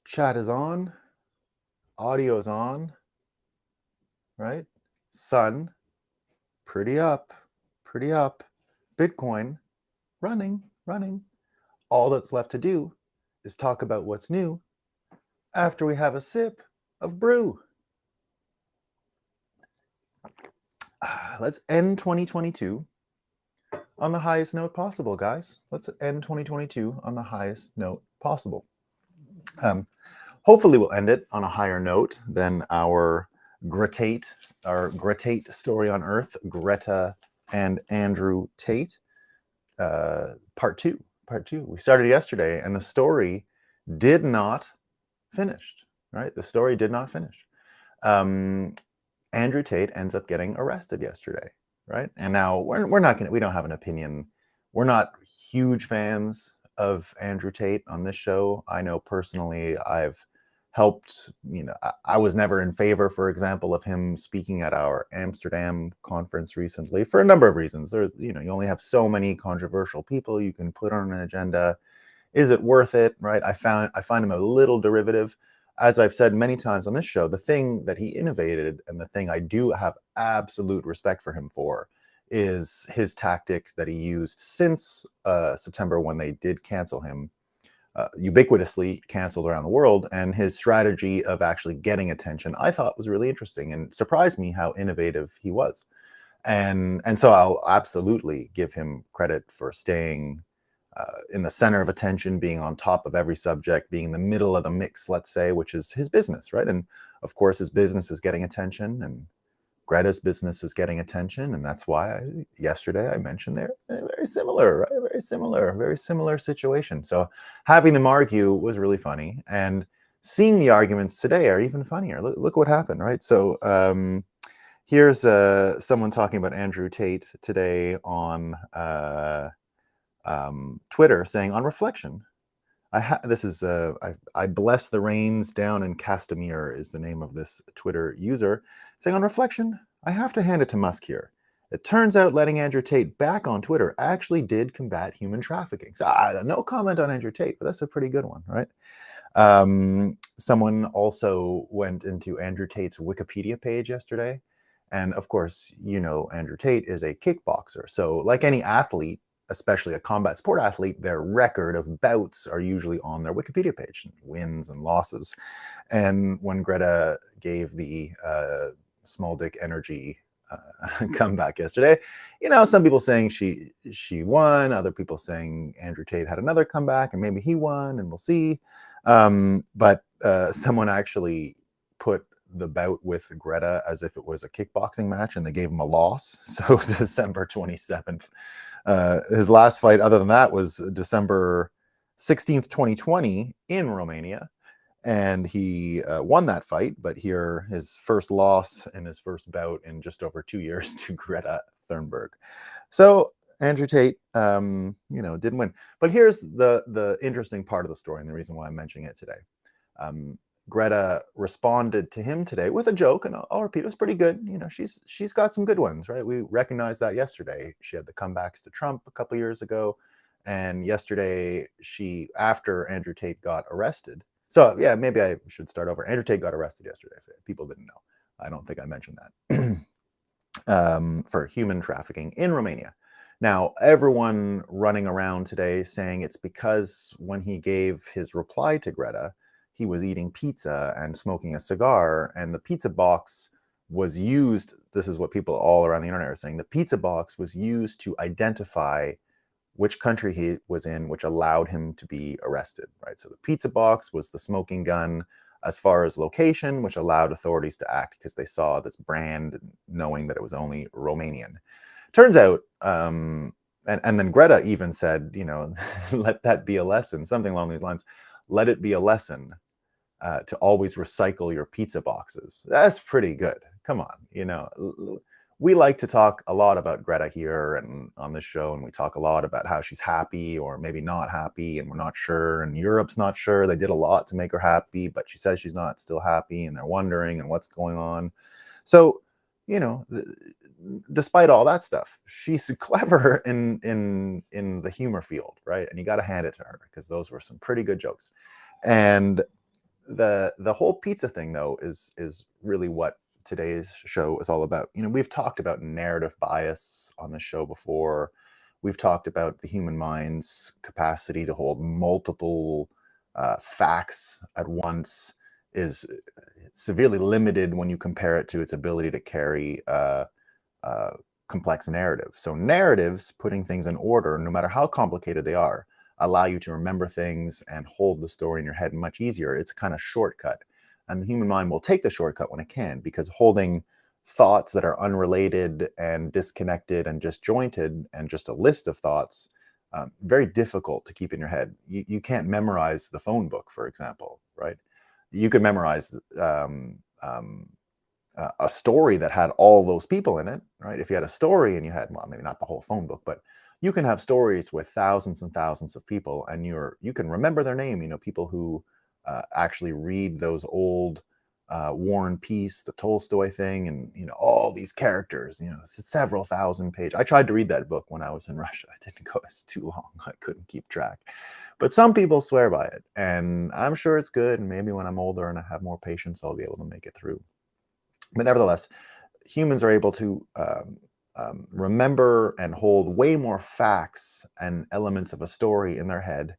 Chat is on, audio is on, right? Sun, pretty up. Bitcoin, running. All that's left to do is talk about what's new after we have a sip of brew. Let's end 2022 on the highest note possible, guys. Let's end 2022 on the highest note possible. Hopefully we'll end it on a higher note than our GreTATE story on Earth, Greta and Andrew Tate, part two. We started yesterday, and the story did not finish, right? The story did not finish. Andrew Tate ends up getting arrested yesterday, right? And now we don't have an opinion. We're not huge fans of Andrew Tate on this show. I know personally I've helped, I was never in favor, for example, of him speaking at our Amsterdam conference recently for a number of reasons. There's, you only have so many controversial people you can put on an agenda. Is it worth it, right? I find him a little derivative. As I've said many times on this show, the thing that he innovated and the thing I do have absolute respect for him for is his tactic that he used since September, when they did cancel him, ubiquitously canceled around the world, and his strategy of actually getting attention I thought was really interesting and surprised me how innovative he was. And so I'll absolutely give him credit for staying in the center of attention, being on top of every subject, being in the middle of the mix, let's say, which is his business, right? And of course, his business is getting attention, and Greta's business is getting attention, and that's why yesterday I mentioned they're very similar, right? Very similar situation. So having them argue was really funny, and seeing the arguments today are even funnier. Look what happened, right? So here's someone talking about Andrew Tate today on Twitter, saying, on reflection, I bless the rains down in Castamere is the name of this Twitter user, saying, on reflection, I have to hand it to Musk here. It turns out letting Andrew Tate back on Twitter actually did combat human trafficking. So no comment on Andrew Tate, but that's a pretty good one, right? Someone also went into Andrew Tate's Wikipedia page yesterday. And of course, Andrew Tate is a kickboxer. So like any athlete, especially a combat sport athlete, their record of bouts are usually on their Wikipedia page, wins and losses. And when Greta gave the small dick energy comeback yesterday, some people saying she won, other people saying Andrew Tate had another comeback and maybe he won, and we'll see. But someone actually put the bout with Greta as if it was a kickboxing match, and they gave him a loss. So December 27th. His last fight, other than that, was December 16th, 2020 in Romania. And he won that fight, but here his first loss in his first bout in just over 2 years to Greta Thunberg. So Andrew Tate, didn't win. But here's the interesting part of the story, and the reason why I'm mentioning it today. Greta responded to him today with a joke, and I'll repeat, it was pretty good. She's got some good ones, right? We recognized that yesterday. She had the comebacks to Trump a couple years ago, and yesterday after Andrew Tate got arrested. So yeah, maybe I should start over. Andrew Tate got arrested yesterday. If people didn't know, I don't think I mentioned that. For human trafficking in Romania. Now, everyone running around today saying it's because when he gave his reply to Greta, he was eating pizza and smoking a cigar, and the pizza box was used. This is what people all around the internet are saying. The pizza box was used to identify which country he was in, which allowed him to be arrested, right? So the pizza box was the smoking gun as far as location, which allowed authorities to act because they saw this brand, knowing that it was only Romanian. Turns out, and then Greta even said, let that be a lesson, something along these lines. Let it be a lesson to always recycle your pizza boxes. That's pretty good. Come on, we like to talk a lot about Greta here and on this show, and we talk a lot about how she's happy or maybe not happy, and we're not sure, and Europe's not sure. They did a lot to make her happy, but she says she's not still happy, and they're wondering and what's going on. So, despite all that stuff, she's clever in the humor field, right? And you got to hand it to her, because those were some pretty good jokes. And The whole pizza thing though is really what today's show is all about. We've talked about narrative bias on the show before. We've talked about the human mind's capacity to hold multiple facts at once is severely limited when you compare it to its ability to carry uh, complex narrative. So narratives, putting things in order, no matter how complicated they are, allow you to remember things and hold the story in your head much easier. It's a kind of shortcut. And the human mind will take the shortcut when it can, because holding thoughts that are unrelated and disconnected and disjointed and just a list of thoughts, very difficult to keep in your head. You can't memorize the phone book, for example, right? You could memorize a story that had all those people in it, right? If you had a story and you had, well, maybe not the whole phone book, but you can have stories with thousands and thousands of people, and you can remember their name. People who actually read those old War and Peace, the Tolstoy thing, and all these characters. Several thousand pages. I tried to read that book when I was in Russia. I didn't go. It's too long. I couldn't keep track. But some people swear by it, and I'm sure it's good. And maybe when I'm older and I have more patience, I'll be able to make it through. But nevertheless, humans are able to remember and hold way more facts and elements of a story in their head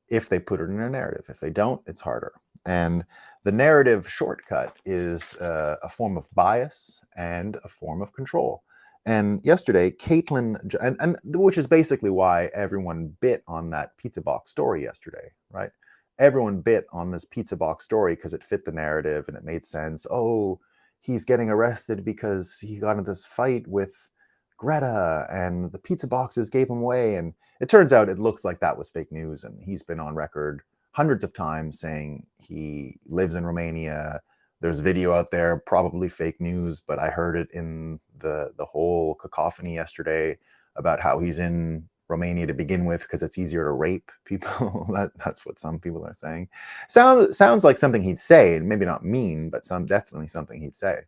if they put it in a narrative. If they don't, it's harder. And the narrative shortcut is a form of bias and a form of control. And yesterday, Caitlin, and which is basically why everyone bit on that pizza box story yesterday, right? Everyone bit on this pizza box story because it fit the narrative and it made sense. Oh, he's getting arrested because he got into this fight with Greta and the pizza boxes gave him away. And it turns out it looks like that was fake news. And he's been on record hundreds of times saying he lives in Romania. There's video out there, probably fake news, but I heard it in the whole cacophony yesterday about how he's in Romania to begin with because it's easier to rape people. That's what some people are saying. Sounds like something he'd say, and maybe not mean, but definitely something he'd say.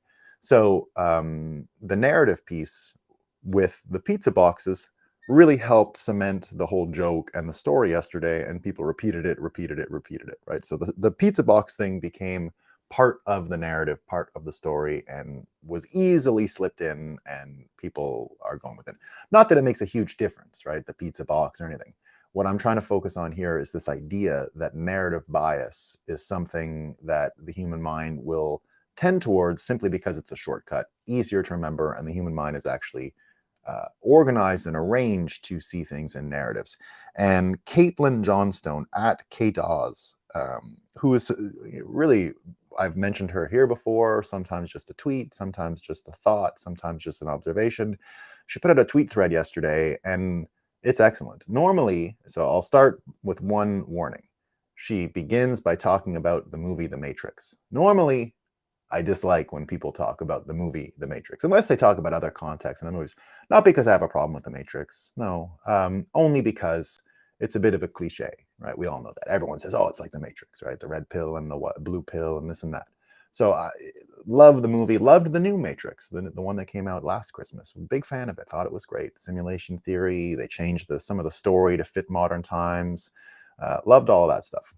So the narrative piece with the pizza boxes really helped cement the whole joke and the story yesterday, and people repeated it, right? So the pizza box thing became part of the narrative, part of the story, and was easily slipped in, and people are going with it. Not that it makes a huge difference, right? The pizza box or anything. What I'm trying to focus on here is this idea that narrative bias is something that the human mind will tend towards simply because it's a shortcut, easier to remember, and the human mind is actually organized and arranged to see things in narratives. And Caitlin Johnstone at Kate Oz, who is really, I've mentioned her here before, sometimes just a tweet, sometimes just a thought, sometimes just an observation. She put out a tweet thread yesterday, and it's excellent. Normally, so I'll start with one warning. She begins by talking about the movie The Matrix. Normally, I dislike when people talk about the movie The Matrix, unless they talk about other contexts in the movies. Not because I have a problem with The Matrix, no, only because it's a bit of a cliche, right? We all know that. Everyone says, oh, it's like The Matrix, right? The red pill and the blue pill and this and that. So I love the movie, loved the new Matrix, the one that came out last Christmas. Big fan of it, thought it was great. Simulation theory, they changed some of the story to fit modern times. Loved all that stuff.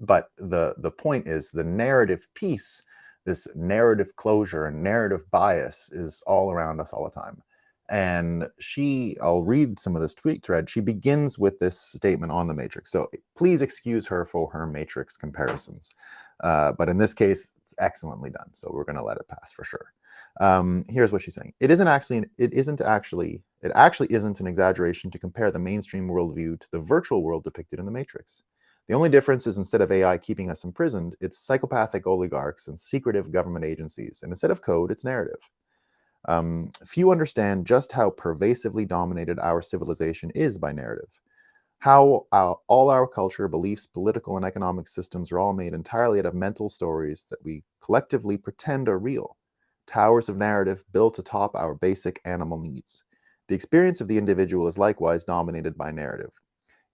But the point is the narrative piece, this narrative closure and narrative bias is all around us all the time. And I'll read some of this tweet thread. She begins with this statement on the Matrix. So please excuse her for her Matrix comparisons. But in this case, it's excellently done. So we're going to let it pass for sure. Here's what she's saying. It actually isn't an exaggeration to compare the mainstream worldview to the virtual world depicted in the Matrix. The only difference is instead of AI keeping us imprisoned, it's psychopathic oligarchs and secretive government agencies. And instead of code, it's narrative. Few understand just how pervasively dominated our civilization is by narrative. How all our culture, beliefs, political and economic systems are all made entirely out of mental stories that we collectively pretend are real. Towers of narrative built atop our basic animal needs. The experience of the individual is likewise dominated by narrative.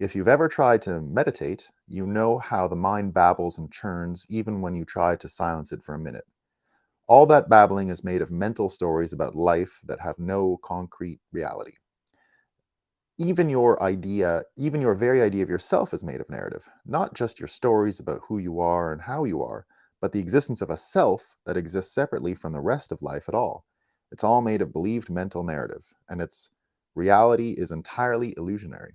If you've ever tried to meditate, you know how the mind babbles and churns even when you try to silence it for a minute. All that babbling is made of mental stories about life that have no concrete reality. even your very idea of yourself is made of narrative, not just your stories about who you are and how you are, but the existence of a self that exists separately from the rest of life at all. It's all made of believed mental narrative, and its reality is entirely illusionary.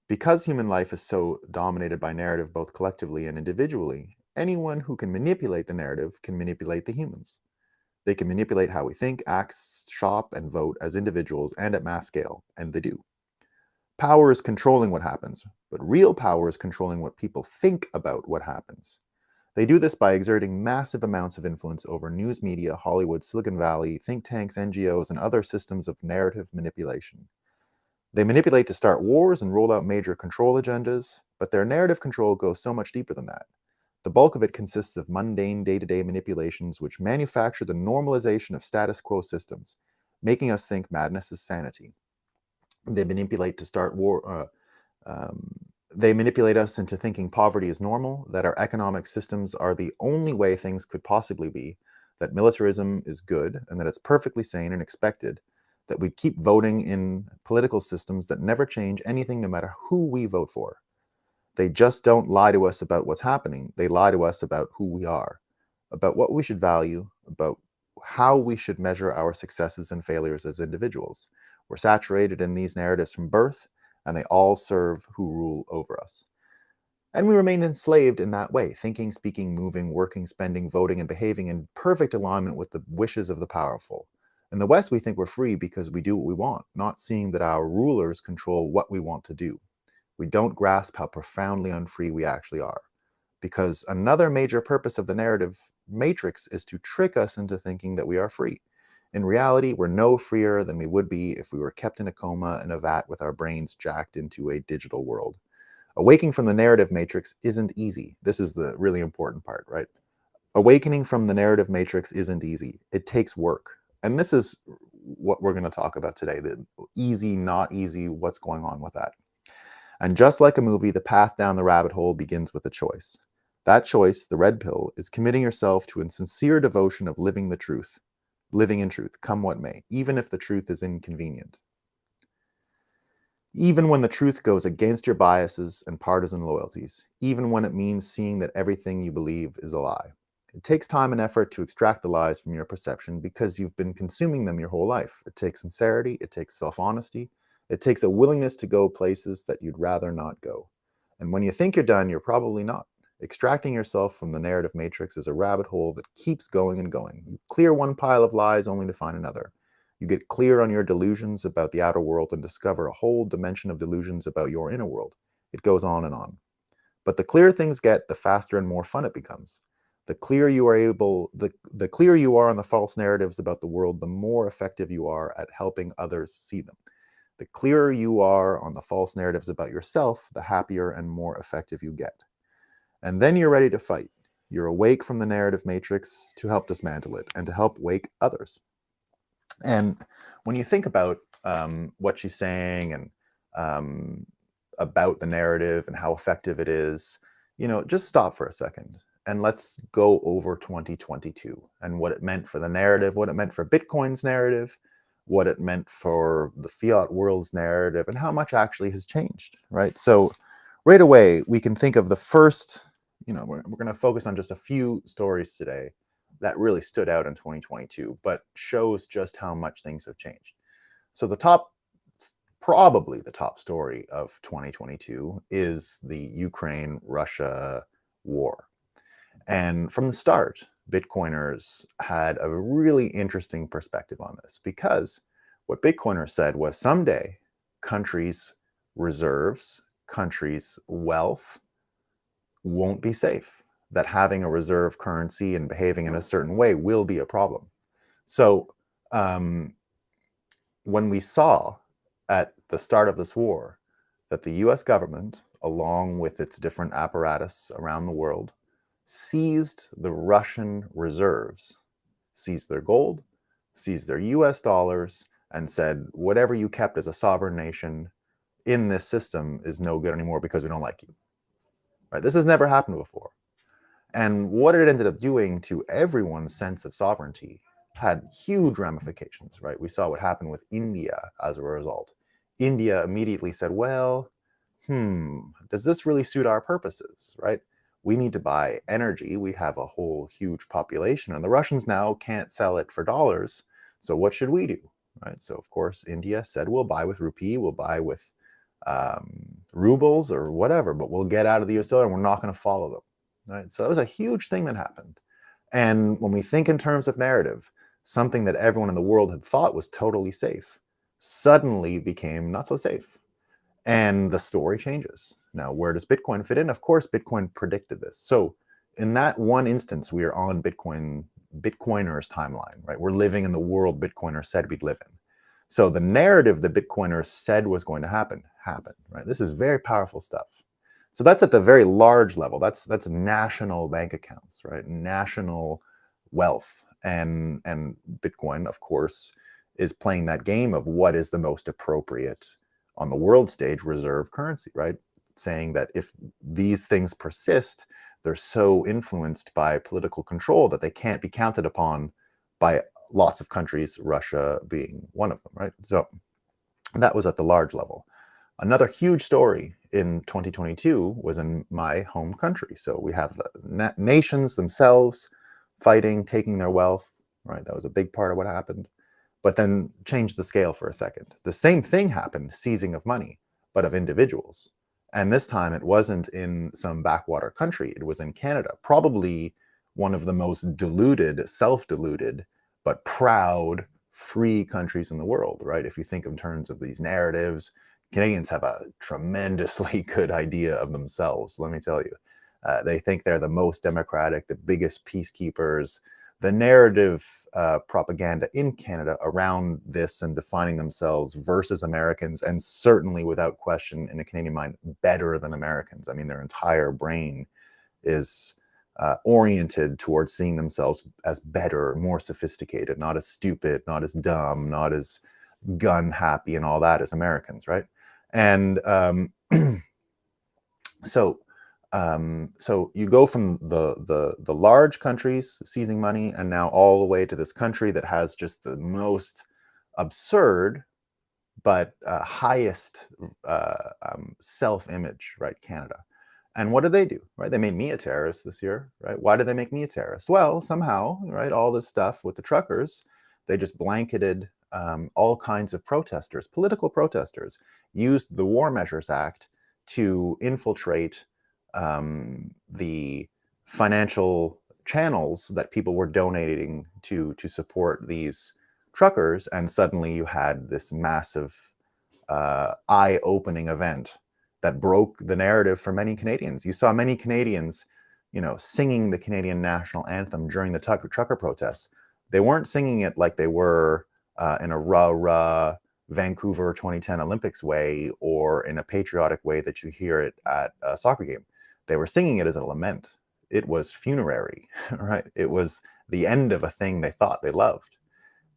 Because human life is so dominated by narrative both collectively and individually, anyone who can manipulate the narrative can manipulate the humans. They can manipulate how we think, act, shop, and vote as individuals and at mass scale, and they do. Power is controlling what happens, but real power is controlling what people think about what happens. They do this by exerting massive amounts of influence over news media, Hollywood, Silicon Valley, think tanks, NGOs, and other systems of narrative manipulation. They manipulate to start wars and roll out major control agendas, but their narrative control goes so much deeper than that. The bulk of it consists of mundane day-to-day manipulations which manufacture the normalization of status quo systems, making us think madness is sanity. They manipulate to start war. They manipulate us into thinking poverty is normal, that our economic systems are the only way things could possibly be, that militarism is good, and that it's perfectly sane and expected, that we keep voting in political systems that never change anything no matter who we vote for. They just don't lie to us about what's happening. They lie to us about who we are, about what we should value, about how we should measure our successes and failures as individuals. We're saturated in these narratives from birth, and they all serve who rule over us. And we remain enslaved in that way, thinking, speaking, moving, working, spending, voting, and behaving in perfect alignment with the wishes of the powerful. In the West, we think we're free because we do what we want, not seeing that our rulers control what we want to do. We don't grasp how profoundly unfree we actually are. Because another major purpose of the narrative matrix is to trick us into thinking that we are free. In reality, we're no freer than we would be if we were kept in a coma in a vat with our brains jacked into a digital world. Awakening from the narrative matrix isn't easy. This is the really important part, right? Awakening from the narrative matrix isn't easy. It takes work. And this is what we're going to talk about today, the easy, not easy, what's going on with that. And just like a movie, the path down the rabbit hole begins with a choice. That choice, the red pill, is committing yourself to a sincere devotion of living in truth, come what may, even if the truth is inconvenient. Even when the truth goes against your biases and partisan loyalties, even when it means seeing that everything you believe is a lie. It takes time and effort to extract the lies from your perception because you've been consuming them your whole life. It takes sincerity, it takes self-honesty, it takes a willingness to go places that you'd rather not go. And when you think you're done, you're probably not. Extracting yourself from the narrative matrix is a rabbit hole that keeps going and going. You clear one pile of lies only to find another. You get clear on your delusions about the outer world and discover a whole dimension of delusions about your inner world. It goes on and on. But the clearer things get, the faster and more fun it becomes. The clearer you are on the false narratives about the world, the more effective you are at helping others see them. The clearer you are on the false narratives about yourself, the happier and more effective you get. And then you're ready to fight. You're awake from the narrative matrix to help dismantle it and to help wake others. And when you think about what she's saying and about the narrative and how effective it is, just stop for a second and let's go over 2022 and what it meant for the narrative, what it meant for Bitcoin's narrative, what it meant for the fiat world's narrative, and how much actually has changed, right? So right away, we can think of the first, we're going to focus on just a few stories today that really stood out in 2022, but shows just how much things have changed. So probably the top story of 2022 is the Ukraine-Russia war. And from the start, Bitcoiners had a really interesting perspective on this because what Bitcoiners said was someday countries' reserves, countries' wealth won't be safe, that having a reserve currency and behaving in a certain way will be a problem. So when we saw at the start of this war that the US government, along with its different apparatus around the world, seized the Russian reserves, seized their gold, seized their US dollars, and said, whatever you kept as a sovereign nation in this system is no good anymore because we don't like you. Right? This has never happened before. And what it ended up doing to everyone's sense of sovereignty had huge ramifications, right? We saw what happened with India as a result. India immediately said, well, does this really suit our purposes, right? We need to buy energy. We have a whole huge population, and the Russians now can't sell it for dollars. So what should we do, right? So of course, India said, we'll buy with rupee, we'll buy with rubles or whatever, but we'll get out of the US dollar and we're not going to follow them, right? So that was a huge thing that happened. And when we think in terms of narrative, something that everyone in the world had thought was totally safe suddenly became not so safe. And the story changes. Now, where does Bitcoin fit in? Of course, Bitcoin predicted this. So in that one instance, we are on Bitcoiners' timeline, right? We're living in the world Bitcoiners said we'd live in. So the narrative that Bitcoiners said was going to happen, happened, right? This is very powerful stuff. So that's at the very large level. That's national bank accounts, right? National wealth. And Bitcoin, of course, is playing that game of what is the most appropriate on the world stage reserve currency, right? Saying that if these things persist, they're so influenced by political control that they can't be counted upon by lots of countries, Russia being one of them, right? So that was at the large level. Another huge story in 2022 was in my home country. So we have the nations themselves fighting, taking their wealth, right? That was a big part of what happened. But then change the scale for a second. The same thing happened, seizing of money, but of individuals. And this time it wasn't in some backwater country, it was in Canada, probably one of the most deluded, self-deluded, but proud, free countries in the world, right? If you think in terms of these narratives, Canadians have a tremendously good idea of themselves, let me tell you. They think they're the most democratic, the biggest peacekeepers. The narrative propaganda in Canada around this and defining themselves versus Americans, and certainly without question in a Canadian mind, better than Americans. I mean, their entire brain is oriented towards seeing themselves as better, more sophisticated, not as stupid, not as dumb, not as gun happy and all that as Americans, right? And so you go from the large countries seizing money and now all the way to this country that has just the most absurd but highest self-image, right? Canada. And what did they do, right? They made me a terrorist this year, right? Why did they make me a terrorist? Well, somehow, right, all this stuff with the truckers, they just blanketed all kinds of protesters, political protesters, used the War Measures Act to infiltrate the financial channels that people were donating to support these truckers, and suddenly you had this massive eye-opening event that broke the narrative for many Canadians. You saw many Canadians, singing the Canadian national anthem during the trucker protests. They weren't singing it like they were in a rah-rah Vancouver 2010 Olympics way or in a patriotic way that you hear it at a soccer game. They were singing it as a lament. It was funerary, right? It was the end of a thing they thought they loved.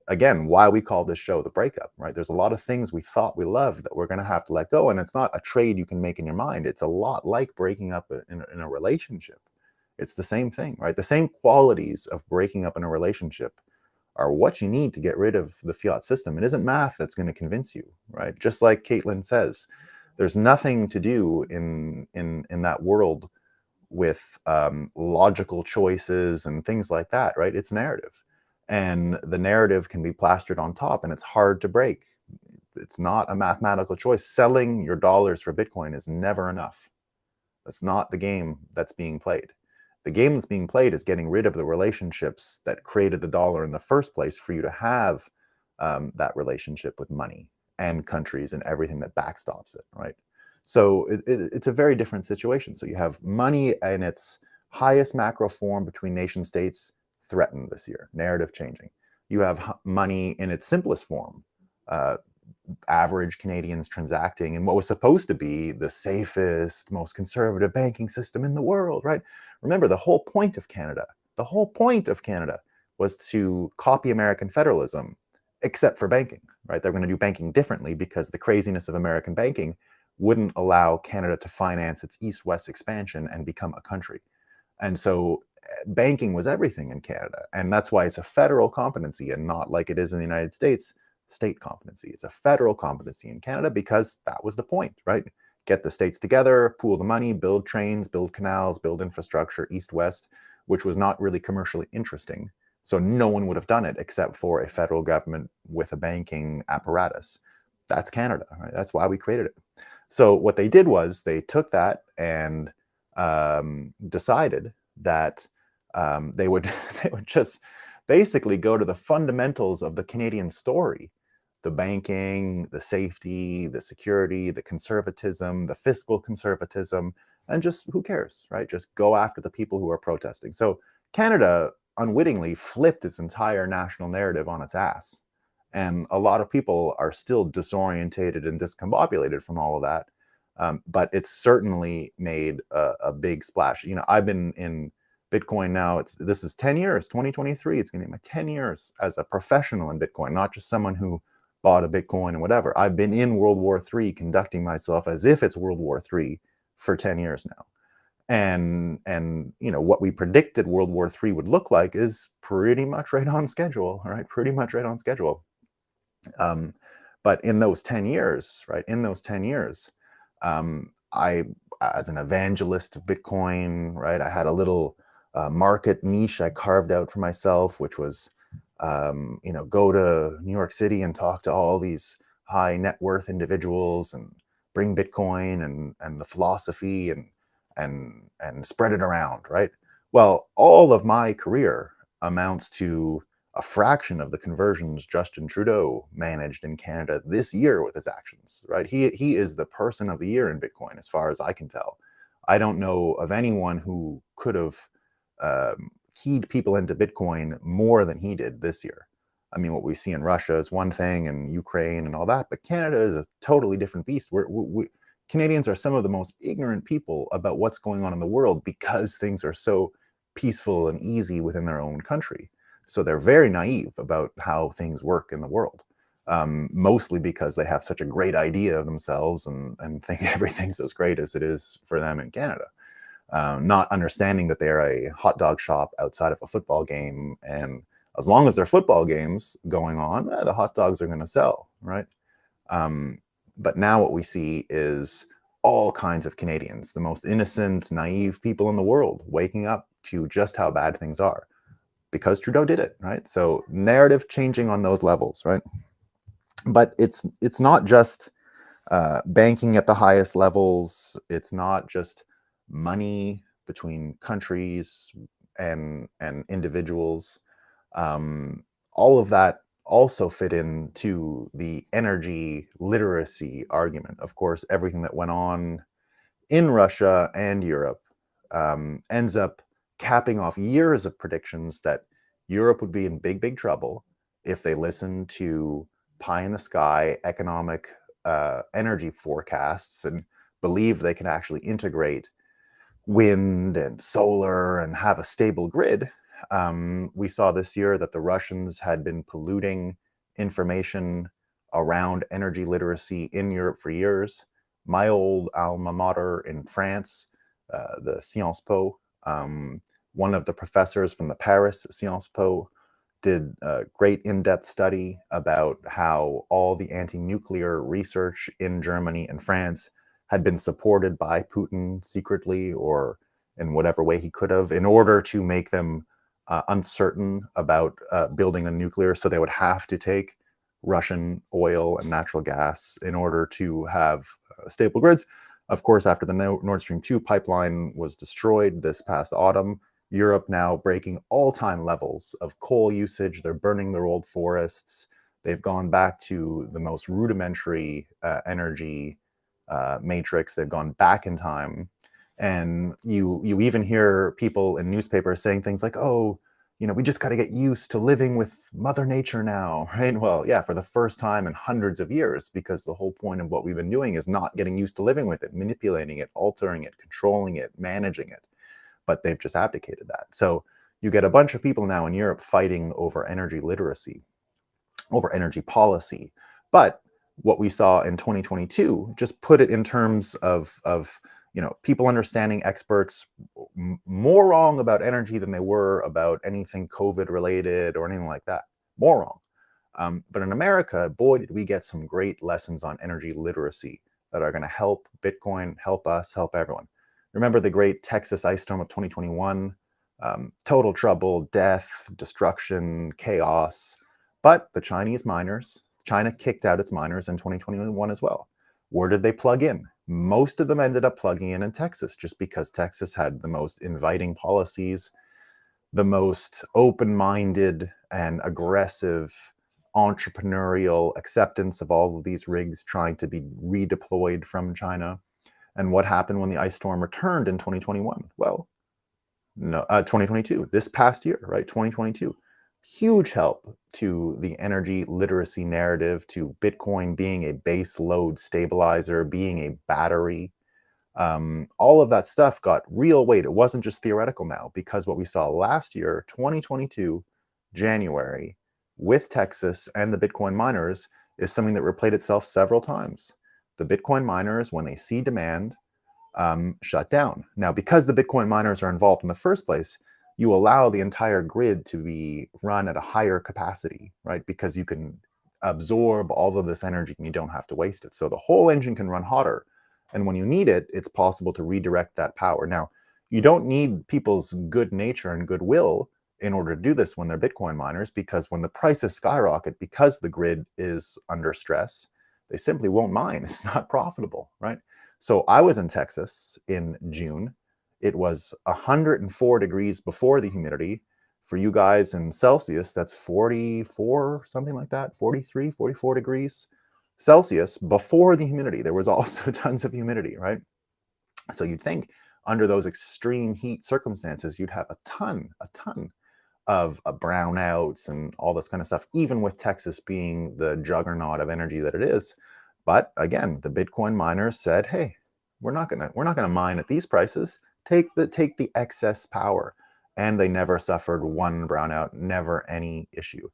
Again, why we call this show The Breakup, right? There's a lot of things we thought we loved that we're going to have to let go. And it's not a trade you can make in your mind. It's a lot like breaking up in a relationship. It's the same thing, right? The same qualities of breaking up in a relationship are what you need to get rid of the fiat system. It isn't math that's going to convince you, right? Just like Caitlin says, there's nothing to do in that world with logical choices and things like that, right? It's narrative. And the narrative can be plastered on top and it's hard to break. It's not a mathematical choice. Selling your dollars for Bitcoin is never enough. That's not the game that's being played. The game that's being played is getting rid of the relationships that created the dollar in the first place for you to have that relationship with money and countries and everything that backstops it, right? So it's a very different situation. So you have money in its highest macro form between nation states threatened this year, narrative changing. You have money in its simplest form, average Canadians transacting in what was supposed to be the safest, most conservative banking system in the world, right? Remember, the whole point of Canada was to copy American federalism, except for banking, right? They're going to do banking differently because the craziness of American banking wouldn't allow Canada to finance its east-west expansion and become a country. And so banking was everything in Canada. And that's why it's a federal competency and not like it is in the United States, state competency. It's a federal competency in Canada because that was the point, right? Get the states together, pool the money, build trains, build canals, build infrastructure, east-west, which was not really commercially interesting. So no one would have done it except for a federal government with a banking apparatus. That's Canada, right? That's why we created it. So what they did was they took that and decided that they would they would just basically go to the fundamentals of the Canadian story: the banking, the safety, the security, the conservatism, the fiscal conservatism, and just who cares, right? Just go after the people who are protesting. So Canada unwittingly flipped its entire national narrative on its ass. And a lot of people are still disorientated and discombobulated from all of that. But it's certainly made a big splash. You know, I've been in Bitcoin now. This is 10 years, 2023. It's going to be my 10 years as a professional in Bitcoin, not just someone who bought a Bitcoin and whatever. I've been in World War III, conducting myself as if it's World War III for 10 years now. And you know, what we predicted World War III would look like is pretty much right on schedule, all right? Pretty much right on schedule. But in those 10 years, right, in those 10 years, I, as an evangelist of Bitcoin, right, I had a little market niche I carved out for myself, which was, you know, go to New York City and talk to all these high net worth individuals and bring Bitcoin and the philosophy and spread it around, right? Well, all of my career amounts to a fraction of the conversions Justin Trudeau managed in Canada this year with his actions, right? He is the person of the year in Bitcoin, as far as I can tell. I don't know of anyone who could have keyed people into Bitcoin more than he did this year. I mean, what we see in Russia is one thing, and Ukraine and all that, but Canada is a totally different beast. Canadians are some of the most ignorant people about what's going on in the world because things are so peaceful and easy within their own country. So they're very naive about how things work in the world, mostly because they have such a great idea of themselves and think everything's as great as it is for them in Canada. Not understanding that they're a hot dog shop outside of a football game, and as long as there are football games going on, the hot dogs are going to sell, right? But now what we see is all kinds of Canadians, the most innocent, naive people in the world, waking up to just how bad things are because Trudeau did it, right? So narrative changing on those levels, right? But it's not just banking at the highest levels. It's not just money between countries and individuals. All of that also fit into the energy literacy argument. Of course, everything that went on in Russia and Europe ends up capping off years of predictions that Europe would be in big, big trouble if they listened to pie in the sky economic energy forecasts and believed they can actually integrate wind and solar and have a stable grid. We saw this year that the Russians had been polluting information around energy literacy in Europe for years. My old alma mater in France, the Sciences Po, one of the professors from the Paris Sciences Po did a great in-depth study about how all the anti-nuclear research in Germany and France had been supported by Putin secretly or in whatever way he could have in order to make them uncertain about building a nuclear. So they would have to take Russian oil and natural gas in order to have stable grids. Of course, after the Nord Stream 2 pipeline was destroyed this past autumn, Europe now breaking all-time levels of coal usage. They're burning their old forests. They've gone back to the most rudimentary energy matrix. They've gone back in time. And you even hear people in newspapers saying things like, oh, you know, we just got to get used to living with Mother Nature now, right? Well, yeah, for the first time in hundreds of years, because the whole point of what we've been doing is not getting used to living with it, manipulating it, altering it, controlling it, managing it. But they've just abdicated that. So you get a bunch of people now in Europe fighting over energy literacy, over energy policy. But what we saw in 2022, just put it in terms of you know, people understanding experts more wrong about energy than they were about anything COVID related or anything like that. More wrong. But in America, boy, did we get some great lessons on energy literacy that are going to help Bitcoin, help us, help everyone. Remember the great Texas ice storm of 2021? Total trouble, death, destruction, chaos. But the Chinese miners, China kicked out its miners in 2021 as well. Where did they plug in? Most of them ended up plugging in Texas, just because Texas had the most inviting policies, the most open-minded and aggressive entrepreneurial acceptance of all of these rigs trying to be redeployed from China. And what happened when the ice storm returned in 2021? Well, no, 2022, this past year, right? 2022. Huge help to the energy literacy narrative, to Bitcoin being a base load stabilizer, being a battery. All of that stuff got real weight. It wasn't just theoretical now, because what we saw last year, 2022, January, with Texas and the Bitcoin miners, is something that replayed itself several times. The Bitcoin miners, when they see demand, shut down. Now, because the Bitcoin miners are involved in the first place, you allow the entire grid to be run at a higher capacity, right? Because you can absorb all of this energy and you don't have to waste it. So the whole engine can run hotter. And when you need it, it's possible to redirect that power. Now, you don't need people's good nature and goodwill in order to do this when they're Bitcoin miners, because when the prices skyrocket, because the grid is under stress, they simply won't mine. It's not profitable, right? So I was in Texas in June. It was 104 degrees before the humidity. For you guys in Celsius, that's 44, something like that, 43, 44 degrees Celsius before the humidity. There was also tons of humidity, right? So you'd think under those extreme heat circumstances, you'd have a ton of brownouts and all this kind of stuff, even with Texas being the juggernaut of energy that it is. But again, the Bitcoin miners said, "Hey, we're not gonna mine at these prices. Take the excess power," and they never suffered one brownout, never any issue.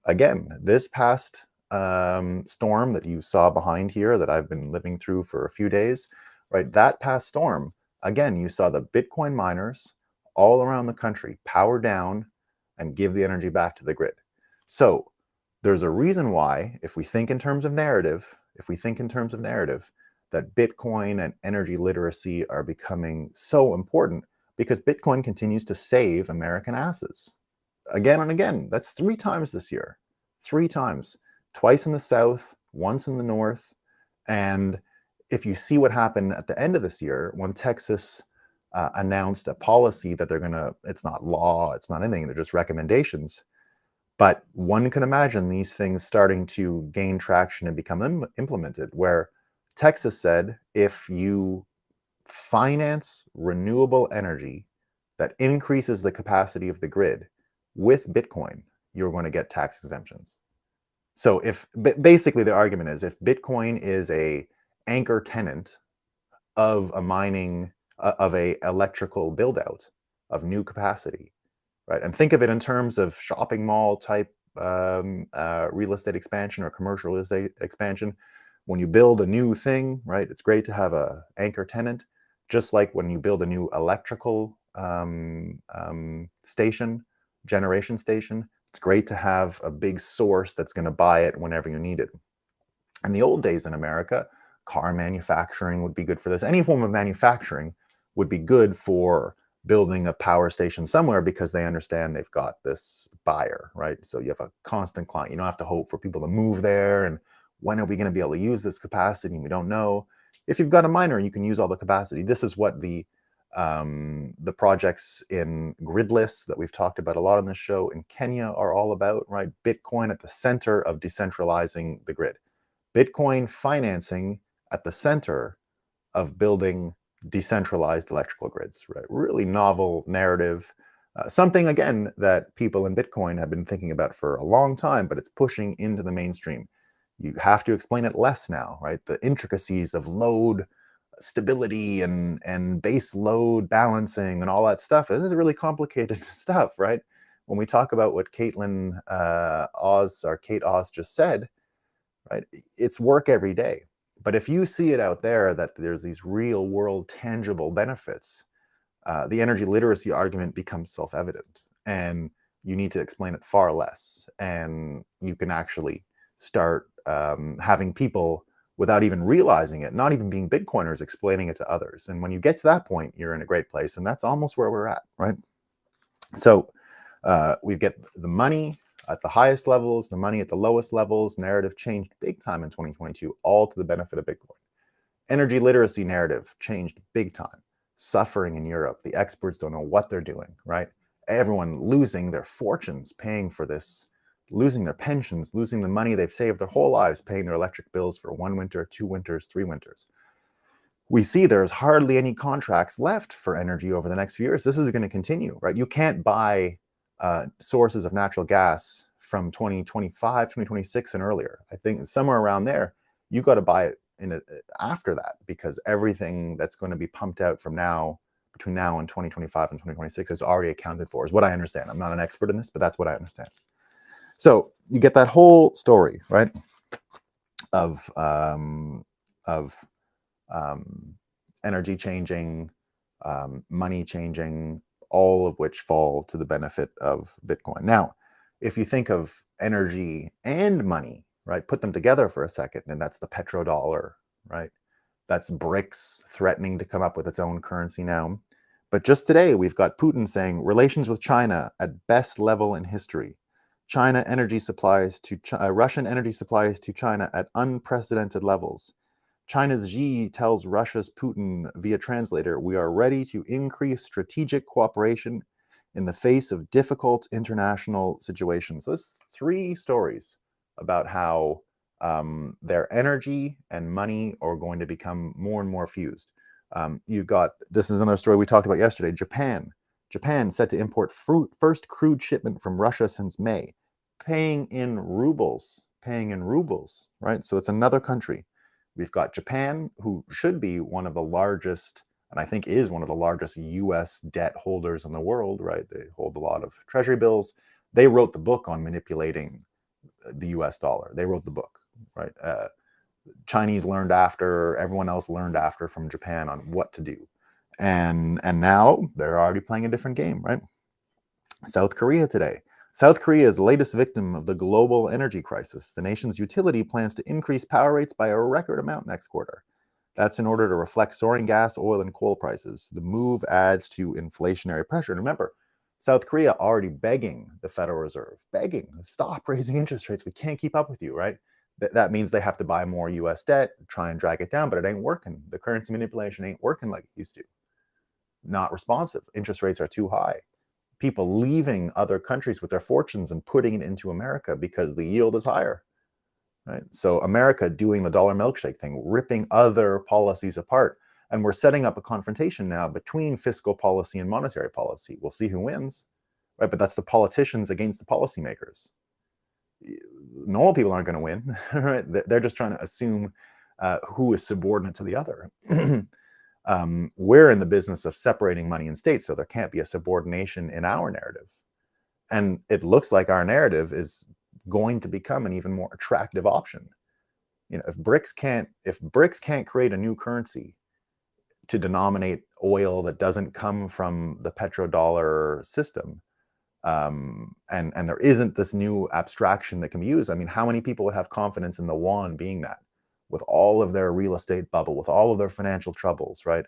Again, this past storm that you saw behind here, that I've been living through for a few days, right? That past storm, again, you saw the Bitcoin miners all around the country power down and give the energy back to the grid. So there's a reason why, if we think in terms of narrative, that Bitcoin and energy literacy are becoming so important, because Bitcoin continues to save American asses. Again and again. That's 3 times this year. 3 times. Twice in the South, once in the North. And if you see what happened at the end of this year, when Texas announced a policy that they're going to, it's not law, it's not anything, they're just recommendations. But one can imagine these things starting to gain traction and become implemented, where Texas said, if you finance renewable energy that increases the capacity of the grid with Bitcoin, you're going to get tax exemptions. So if basically the argument is, if Bitcoin is a anchor tenant of a mining, of a electrical build out of new capacity, right? And think of it in terms of shopping mall type real estate expansion or commercial real estate expansion. When you build a new thing, right, it's great to have a anchor tenant, just like when you build a new electrical generation station, it's great to have a big source that's going to buy it whenever you need it. In the old days in America, car manufacturing would be good for this. Any form of manufacturing would be good for building a power station somewhere, because they understand they've got this buyer, right? So you have a constant client. You don't have to hope for people to move there, and when are we going to be able to use this capacity? We don't know. If you've got a miner, you can use all the capacity. This is what the projects in gridless that we've talked about a lot on this show in Kenya are all about, right? Bitcoin at the center of decentralizing the grid. Bitcoin financing at the center of building decentralized electrical grids, right? Really novel narrative. Something, again, that people in Bitcoin have been thinking about for a long time, but it's pushing into the mainstream. You have to explain it less now, right? The intricacies of load stability and base load balancing and all that stuff. This is really complicated stuff, right? When we talk about what Kate Oz just said, right? It's work every day. But if you see it out there that there's these real world tangible benefits, the energy literacy argument becomes self-evident. And you need to explain it far less. And you can actually start having people, without even realizing it, not even being Bitcoiners, explaining it to others. And when you get to that point, you're in a great place. And that's almost where we're at, right? So we get the money at the highest levels, the money at the lowest levels. Narrative changed big time in 2022, all to the benefit of Bitcoin. Energy literacy narrative changed big time. Suffering in Europe. The experts don't know what they're doing, right? Everyone losing their fortunes paying for this, losing their pensions, losing the money they've saved their whole lives, paying their electric bills for 1 winter, 2 winters, 3 winters. We see there's hardly any contracts left for energy over the next few years. This is going to continue, right? You can't buy sources of natural gas from 2025, 2026 and earlier. I think somewhere around there, you got to buy it after that, because everything that's going to be pumped out from now, between now and 2025 and 2026, is already accounted for, is what I understand. I'm not an expert in this, but that's what I understand. So you get that whole story, right, of energy changing, money changing, all of which fall to the benefit of Bitcoin. Now, if you think of energy and money, right, put them together for a second, and that's the petrodollar, right? That's BRICS threatening to come up with its own currency now. But just today, we've got Putin saying relations with China at best level in history. Russian energy supplies to China at unprecedented levels. China's Xi tells Russia's Putin via translator, we are ready to increase strategic cooperation in the face of difficult international situations. So this 3 stories about how their energy and money are going to become more and more fused. This is another story we talked about yesterday, Japan. Japan set to import first crude shipment from Russia since May, paying in rubles, right? So it's another country. We've got Japan, who should be one of the largest, and I think is one of the largest US debt holders in the world, right? They hold a lot of treasury bills. They wrote the book on manipulating the US dollar. They wrote the book, right? Chinese learned after, everyone else learned after from Japan on what to do. And now they're already playing a different game, right? South Korea today. South Korea is the latest victim of the global energy crisis. The nation's utility plans to increase power rates by a record amount next quarter. That's in order to reflect soaring gas, oil, and coal prices. The move adds to inflationary pressure. And remember, South Korea already begging the Federal Reserve, begging, stop raising interest rates. We can't keep up with you, right? That means they have to buy more US debt, try and drag it down, but it ain't working. The currency manipulation ain't working like it used to. Not responsive. Interest rates are too high. People leaving other countries with their fortunes and putting it into America because the yield is higher, right? So America doing the dollar milkshake thing, ripping other policies apart. And we're setting up a confrontation now between fiscal policy and monetary policy. We'll see who wins, right? But that's the politicians against the policymakers. Normal people aren't going to win, right? They're just trying to assume who is subordinate to the other. We're in the business of separating money and state, so there can't be a subordination in our narrative. And it looks like our narrative is going to become an even more attractive option. You know, if BRICS can't create a new currency to denominate oil that doesn't come from the petrodollar system, and there isn't this new abstraction that can be used. I mean, how many people would have confidence in the yuan being that, with all of their real estate bubble, with all of their financial troubles, right?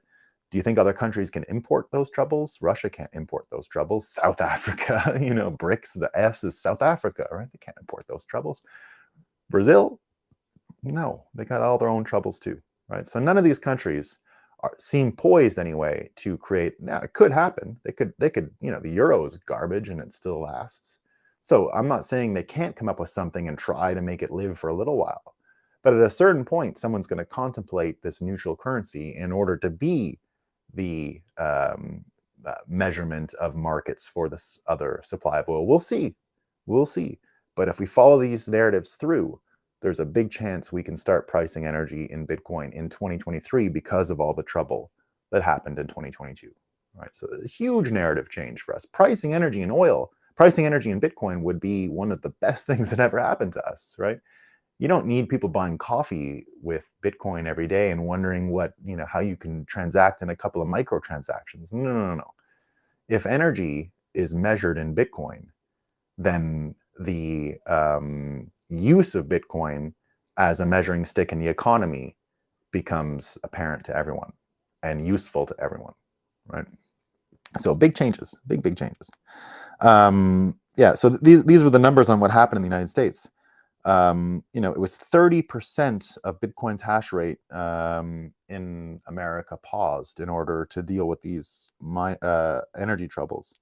Do you think other countries can import those troubles? Russia can't import those troubles. South Africa, you know, BRICS, the S is South Africa, right? They can't import those troubles. Brazil, no, they got all their own troubles too, right? So none of these countries seem poised anyway to create. Now it could happen. They could, you know, the euro is garbage and it still lasts. So I'm not saying they can't come up with something and try to make it live for a little while. But at a certain point, someone's going to contemplate this neutral currency in order to be the measurement of markets for this other supply of oil. We'll see. But if we follow these narratives through, there's a big chance we can start pricing energy in Bitcoin in 2023 because of all the trouble that happened in 2022. Right? So a huge narrative change for us. Pricing energy in Bitcoin would be one of the best things that ever happened to us, right? You don't need people buying coffee with Bitcoin every day and wondering how you can transact in a couple of microtransactions. No. If energy is measured in Bitcoin, then the use of Bitcoin as a measuring stick in the economy becomes apparent to everyone and useful to everyone, right? So big changes, big changes. Yeah, so these were the numbers on what happened in the United States. It was 30% of Bitcoin's hash rate in America paused in order to deal with these energy troubles.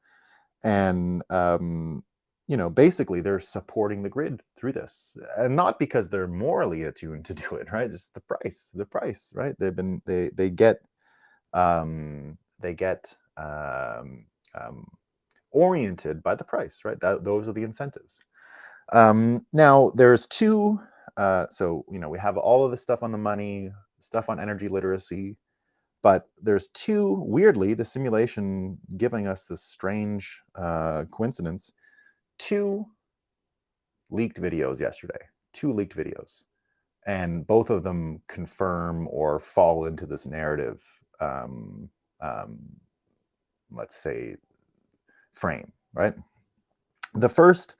And, basically they're supporting the grid through this, and not because they're morally attuned to do it, right? Just the price, right? They get oriented by the price, right? Those are the incentives. Now there's two, we have all of this stuff on the money, stuff on energy literacy, but there's two, weirdly, the simulation giving us this strange coincidence, two leaked videos yesterday, and both of them confirm or fall into this narrative, let's say, frame, right? The first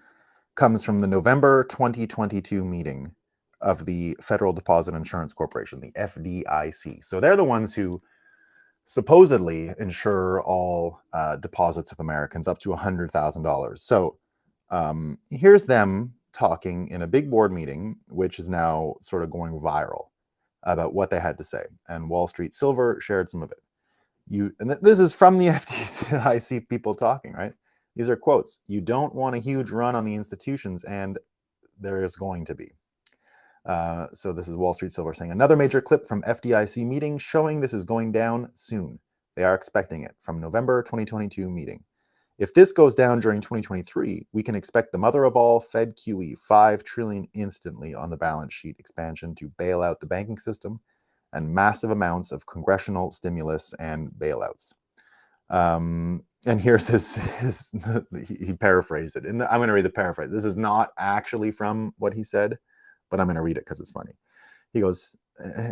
comes from the November 2022 meeting of the Federal Deposit Insurance Corporation, the FDIC. So they're the ones who supposedly insure all deposits of Americans up to $100,000. So here's them talking in a big board meeting, which is now sort of going viral, about what they had to say. And Wall Street Silver shared some of it. This is from the FDIC people talking, right? These are quotes. "You don't want a huge run on the institutions, and there is going to be." So this is Wall Street Silver saying, "Another major clip from FDIC meeting showing this is going down soon. They are expecting it," from November 2022 meeting. "If this goes down during 2023, we can expect the mother of all Fed QE, $5 trillion instantly on the balance sheet expansion to bail out the banking system, and massive amounts of congressional stimulus and bailouts." And here's he paraphrased it. And I'm going to read the paraphrase. This is not actually from what he said, but I'm going to read it because it's funny. He goes,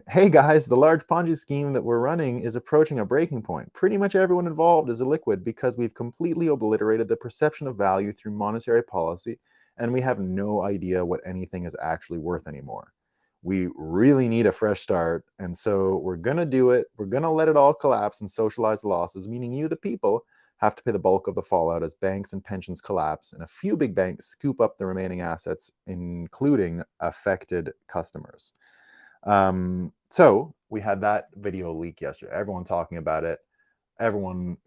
"Hey guys, the large Ponzi scheme that we're running is approaching a breaking point. Pretty much everyone involved is illiquid because we've completely obliterated the perception of value through monetary policy, and we have no idea what anything is actually worth anymore. We really need a fresh start, and so we're going to do it. We're going to let it all collapse and socialize the losses, meaning you, the people, have to pay the bulk of the fallout as banks and pensions collapse, and a few big banks scoop up the remaining assets, including affected customers." So we had that video leak yesterday. Everyone talking about it. Everyone,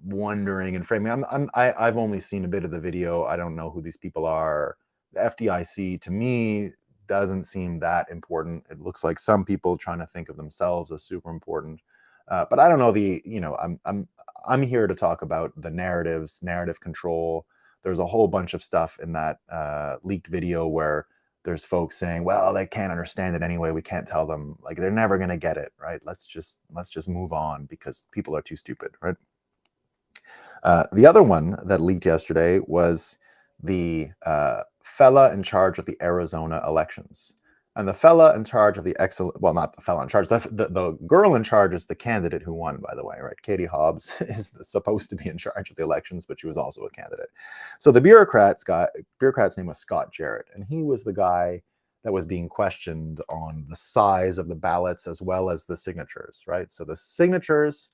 wondering and framing. I've only seen a bit of the video. I don't know who these people are. The FDIC, to me, doesn't seem that important. It looks like some people trying to think of themselves as super important. But I don't know I'm here to talk about the narrative control. There's a whole bunch of stuff in that leaked video where there's folks saying, well, they can't understand it anyway. We can't tell them, like, they're never going to get it, right? Let's just move on because people are too stupid, right? The other one that leaked yesterday was the fella in charge of the Arizona elections. And the fella in charge of not the fella in charge, the girl in charge is the candidate who won, by the way, right? Katie Hobbs is supposed to be in charge of the elections, but she was also a candidate. So the bureaucrat's name was Scott Jarrett, and he was the guy that was being questioned on the size of the ballots as well as the signatures, right? So the signatures,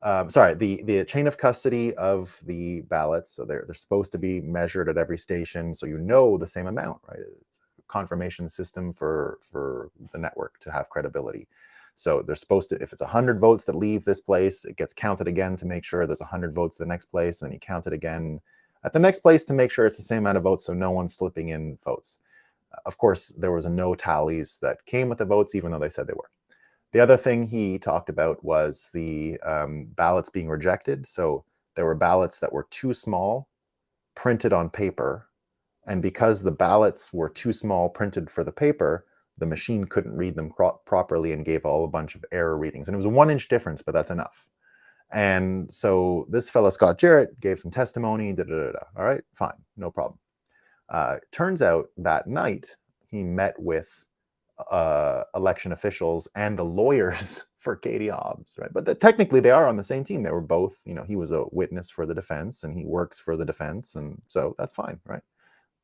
the chain of custody of the ballots, so they're supposed to be measured at every station, so the same amount, right? It's confirmation system for the network to have credibility. So they're supposed to, if it's 100 votes that leave this place, it gets counted again to make sure there's 100 votes the next place, and then you count it again at the next place to make sure it's the same amount of votes, so no one's slipping in votes. Of course, there was no tallies that came with the votes, even though they said they were. The other thing he talked about was the ballots being rejected. So there were ballots that were too small, printed on paper, and because the ballots were too small printed for the paper, the machine couldn't read them properly and gave a bunch of error readings. And it was a 1-inch difference, but that's enough. And so this fella, Scott Jarrett, gave some testimony, All right, fine, no problem. Turns out that night he met with election officials and the lawyers for Katie Hobbs, right? But technically they are on the same team. They were both, he was a witness for the defense and he works for the defense. And so that's fine, right?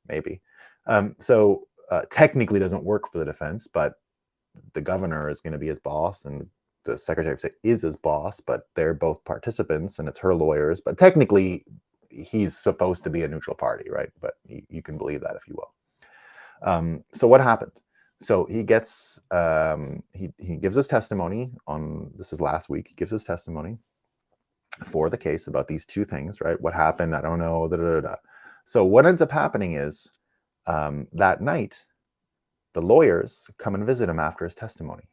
Maybe. So technically doesn't work for the defense, but the governor is going to be his boss and the secretary of state is his boss, but they're both participants and it's her lawyers. But technically he's supposed to be a neutral party, right? But you can believe that if you will. So what happened? So he gets, he gives his testimony on, this is last week, he gives his testimony for the case about these two things, right? What happened? I don't know. Da, da, da, da. So what ends up happening is that night, the lawyers come and visit him after his testimony.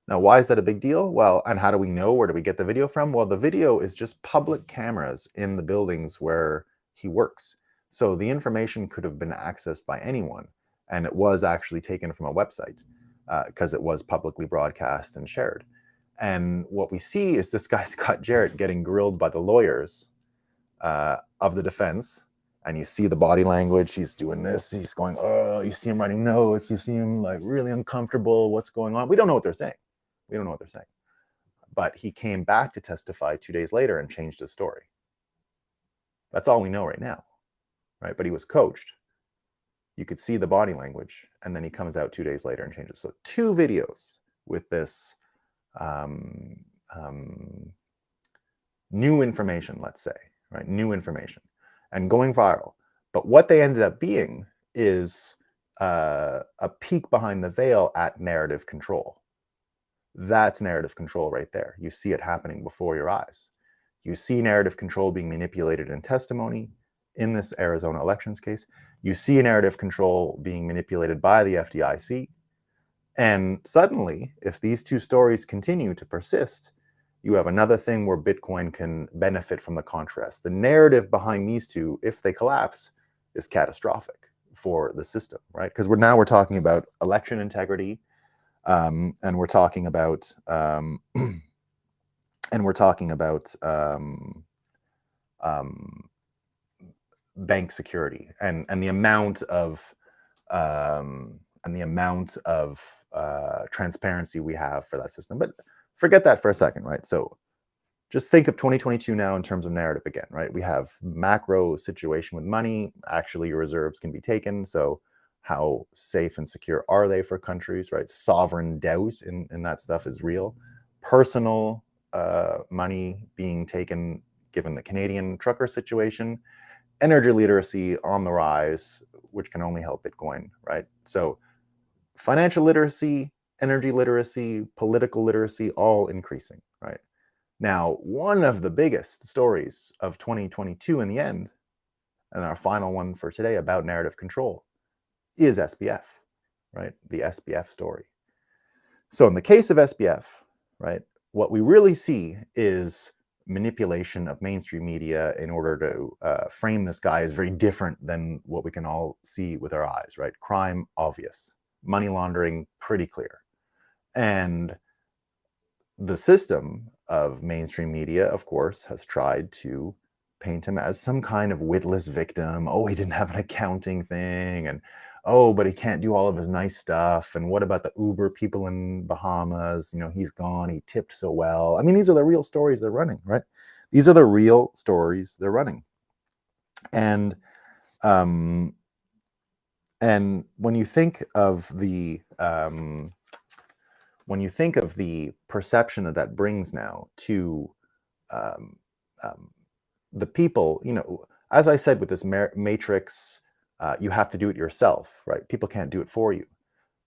Now, why is that a big deal? Well, and how do we know? Where do we get the video from? Well, the video is just public cameras in the buildings where he works. So the information could have been accessed by anyone. And it was actually taken from a website because it was publicly broadcast and shared. And what we see is this guy, Scott Jarrett, getting grilled by the lawyers of the defense. And you see the body language. He's doing this. He's going, oh, you see him writing notes. You see him like really uncomfortable. What's going on? We don't know what they're saying. We don't know what they're saying. But he came back to testify 2 days later and changed his story. That's all we know right now, right? But he was coached. You could see the body language, and then he comes out 2 days later and changes. So 2 videos with this new information, let's say, right? New information and going viral. But what they ended up being is a peek behind the veil at narrative control. That's narrative control right there. You see it happening before your eyes. You see narrative control being manipulated in testimony in this Arizona elections case. You see narrative control being manipulated by the FDIC. And suddenly, if these 2 stories continue to persist, you have another thing where Bitcoin can benefit from the contrast. The narrative behind these 2, if they collapse, is catastrophic for the system, right? Because we're talking about election integrity, and we're talking about bank security and the amount of transparency we have for that system. But forget that for a second, right? So just think of 2022 now in terms of narrative again, right? We have macro situation with money. Actually, your reserves can be taken. So how safe and secure are they for countries, right? Sovereign doubt in that stuff is real. Personal money being taken, given the Canadian trucker situation. Energy literacy on the rise, which can only help Bitcoin, right? So financial literacy, energy literacy, political literacy, all increasing, right? Now, one of the biggest stories of 2022 in the end, and our final one for today about narrative control, is SBF, right? The SBF story. So in the case of SBF, right, what we really see is manipulation of mainstream media in order to frame this guy as very different than what we can all see with our eyes, right? Crime, obvious. Money laundering, pretty clear. And the system of mainstream media, of course, has tried to paint him as some kind of witless victim. Oh, he didn't have an accounting thing. And oh, but he can't do all of his nice stuff. And what about the Uber people in Bahamas? He's gone. He tipped so well. I mean, these are the real stories they're running, right? These are the real stories they're running. And when you think of the perception that brings now to the people, as I said with this matrix, you have to do it yourself, right? People can't do it for you.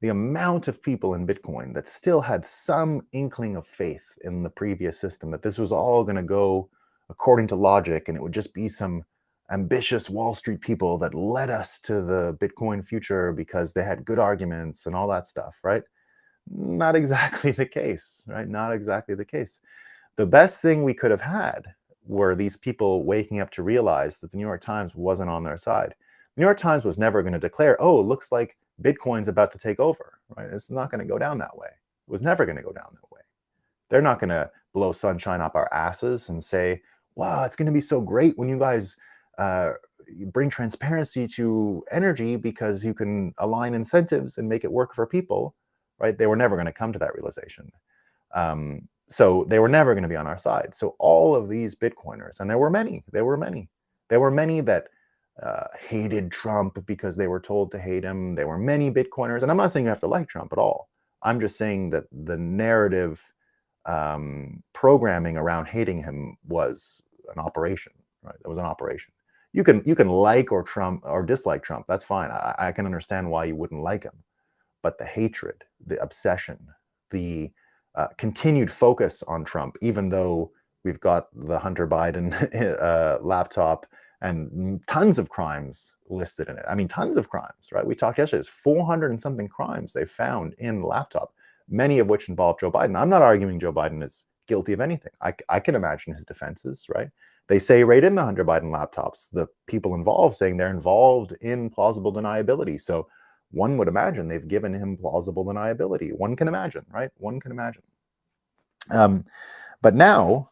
The amount of people in Bitcoin that still had some inkling of faith in the previous system, that this was all going to go according to logic and it would just be some ambitious Wall Street people that led us to the Bitcoin future because they had good arguments and all that stuff, right? Not exactly the case, right? Not exactly the case. The best thing we could have had were these people waking up to realize that the New York Times wasn't on their side. The New York Times was never going to declare, oh, it looks like Bitcoin's about to take over, right? It's not going to go down that way. It was never going to go down that way. They're not going to blow sunshine up our asses and say, wow, it's going to be so great when you guys bring transparency to energy because you can align incentives and make it work for people. right? They were never going to come to that realization. So they were never going to be on our side. So all of these Bitcoiners, and there were many that hated Trump because they were told to hate him. There were many Bitcoiners, and I'm not saying you have to like Trump at all. I'm just saying that the narrative programming around hating him was an operation, right? It was an operation. You can like or dislike Trump. That's fine. I can understand why you wouldn't like him, but the hatred, the obsession, the continued focus on Trump, even though we've got the Hunter Biden laptop and tons of crimes listed in it. I mean, tons of crimes, right? We talked yesterday, there's 400 and something crimes they found in the laptop, many of which involve Joe Biden. I'm not arguing Joe Biden is guilty of anything. I can imagine his defenses, right? They say right in the Hunter Biden laptops, the people involved saying they're involved in plausible deniability. So one would imagine they've given him plausible deniability. One can imagine, right? One can imagine. But now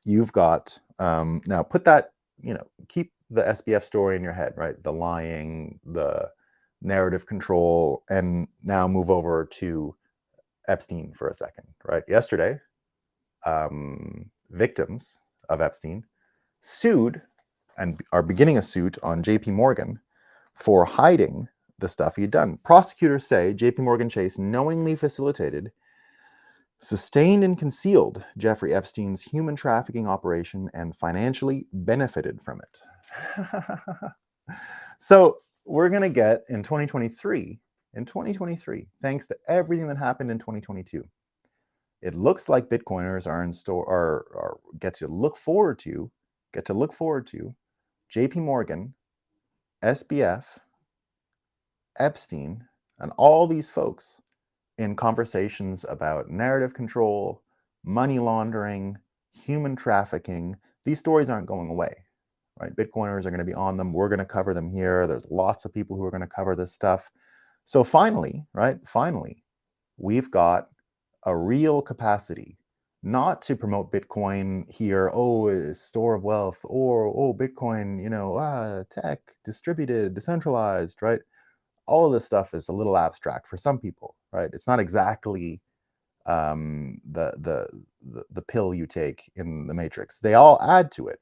you've got, now put that, keep the SBF story in your head, right? The lying, the narrative control, and now move over to Epstein for a second, right? Yesterday, victims of Epstein sued and are beginning a suit on JP Morgan for hiding the stuff he'd done. Prosecutors say JP Morgan Chase knowingly facilitated, sustained and concealed Jeffrey Epstein's human trafficking operation and financially benefited from it. So we're going to get in 2023, thanks to everything that happened in 2022, it looks like Bitcoiners are in store, or get to look forward to JP Morgan, SBF, Epstein, and all these folks in conversations about narrative control, money laundering, human trafficking. These stories aren't going away, right? Bitcoiners are going to be on them. We're going to cover them here. There's lots of people who are going to cover this stuff. So finally, we've got a real capacity not to promote Bitcoin here, oh, a store of wealth, or, oh, Bitcoin, tech, distributed, decentralized, right? All of this stuff is a little abstract for some people, right? It's not exactly the pill you take in the Matrix. They all add to it.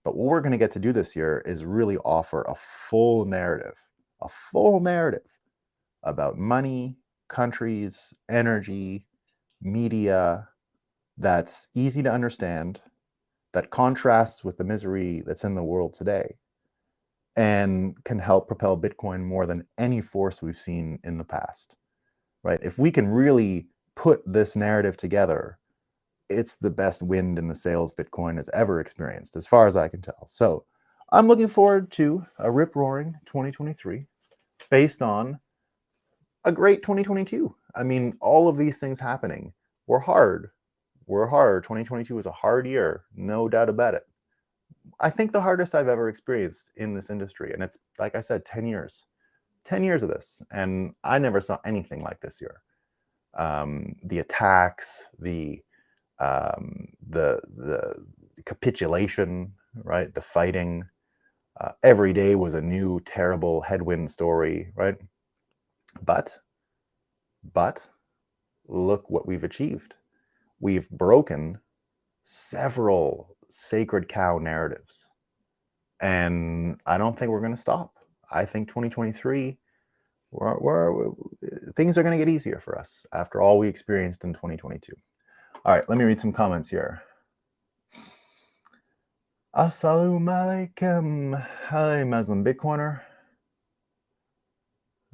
But what we're going to get to do this year is really offer a full narrative about money, countries, energy, media, that's easy to understand, that contrasts with the misery that's in the world today, and can help propel Bitcoin more than any force we've seen in the past, right? If we can really put this narrative together, it's the best wind in the sails Bitcoin has ever experienced, as far as I can tell. So I'm looking forward to a rip-roaring 2023 based on a great 2022. I mean, all of these things happening were hard. 2022 was a hard year, no doubt about it. I think the hardest I've ever experienced in this industry. And it's, like I said, 10 years of this. And I never saw anything like this year. The attacks, the capitulation, right? The fighting. Every day was a new, terrible headwind story, right? But look what we've achieved. We've broken several sacred cow narratives. And I don't think we're going to stop. I think 2023, things are going to get easier for us after all we experienced in 2022. All right, let me read some comments here. Assalamu alaikum. Hi, Muslim Bitcoiner.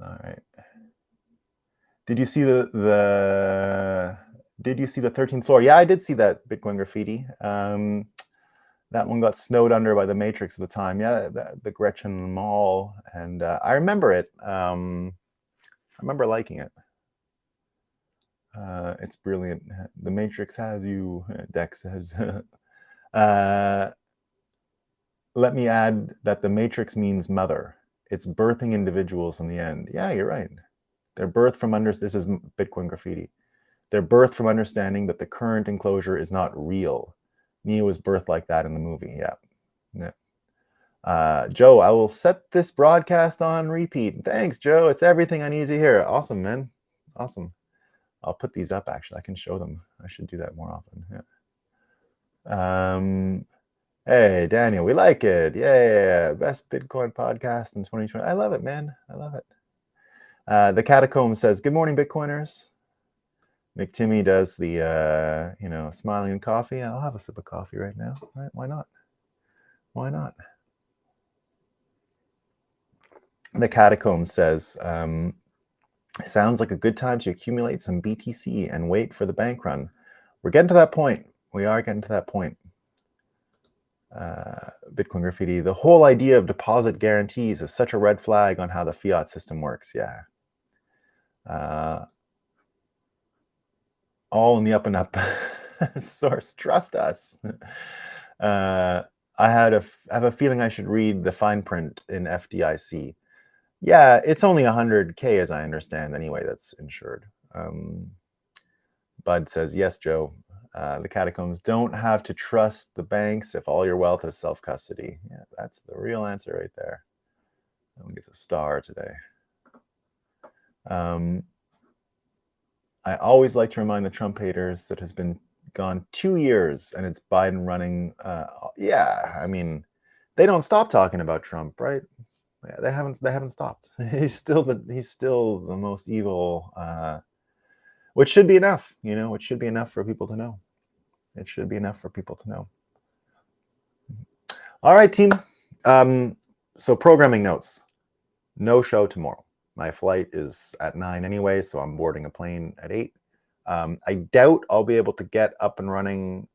All right. Did you see the 13th floor? Yeah, I did see that Bitcoin graffiti. That one got snowed under by the Matrix at the time. Yeah, the Gretchen Mall, and I remember it. I remember liking it. It's brilliant. The Matrix has you, Dex says. Let me add that the Matrix means mother. It's birthing individuals in the end. Yeah, you're right. They're birthed from this is Bitcoin graffiti. They're birthed from understanding that the current enclosure is not real. Neo was birthed like that in the movie. Yeah. Joe, I will set this broadcast on repeat. Thanks, Joe. It's everything I need to hear. Awesome, man. Awesome. I'll put these up, actually. I can show them. I should do that more often. Yeah. Hey, Daniel, we like it. Yeah. Best Bitcoin podcast in 2020. I love it, man. I love it. The Catacomb says, good morning, Bitcoiners. McTimmy does the, smiling coffee. I'll have a sip of coffee right now. Right? Why not? Why not? The Catacomb says, sounds like a good time to accumulate some BTC and wait for the bank run. We're getting to that point. We are getting to that point. Bitcoin Graffiti, the whole idea of deposit guarantees is such a red flag on how the fiat system works. Yeah. All in the up and up. Source, trust us. I have a feeling I should read the fine print in FDIC. Yeah, it's only 100K as I understand anyway, that's insured. Bud says, yes, Joe. The Catacombs don't have to trust the banks if all your wealth is self-custody. Yeah, that's the real answer right there. That one gets a star today. I always like to remind the Trump haters that has been gone 2 years and it's Biden running. Yeah, I mean, they don't stop talking about Trump, right? Yeah, they haven't stopped. He's still the most evil, which should be enough, it should be enough for people to know. It should be enough for people to know. All right, team. So programming notes. No show tomorrow. My flight is at 9 anyway, so I'm boarding a plane at 8. I doubt I'll be able to get up and running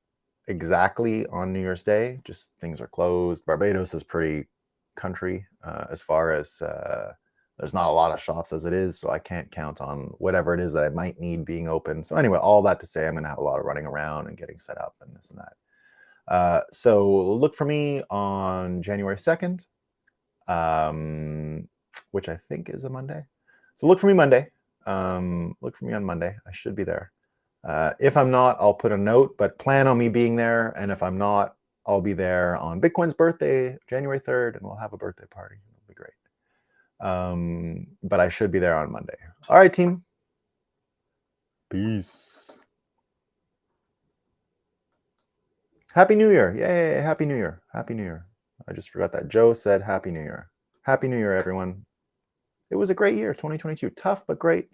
exactly on New Year's Day. Just things are closed. Barbados is pretty country as far as there's not a lot of shops as it is, so I can't count on whatever it is that I might need being open. So anyway, all that to say, I'm going to have a lot of running around and getting set up and this and that. So look for me on January 2nd, which I think is a Monday. So look for me Monday. Look for me on Monday. I should be there. If I'm not, I'll put a note, but plan on me being there. And if I'm not, I'll be there on Bitcoin's birthday, January 3rd, and we'll have a birthday party. It'll be great. But I should be there on Monday. All right, team. Peace. Happy New Year. Yay, Happy New Year. Happy New Year. I just forgot that. Joe said Happy New Year. Happy New Year, everyone. It was a great year, 2022. Tough, but great.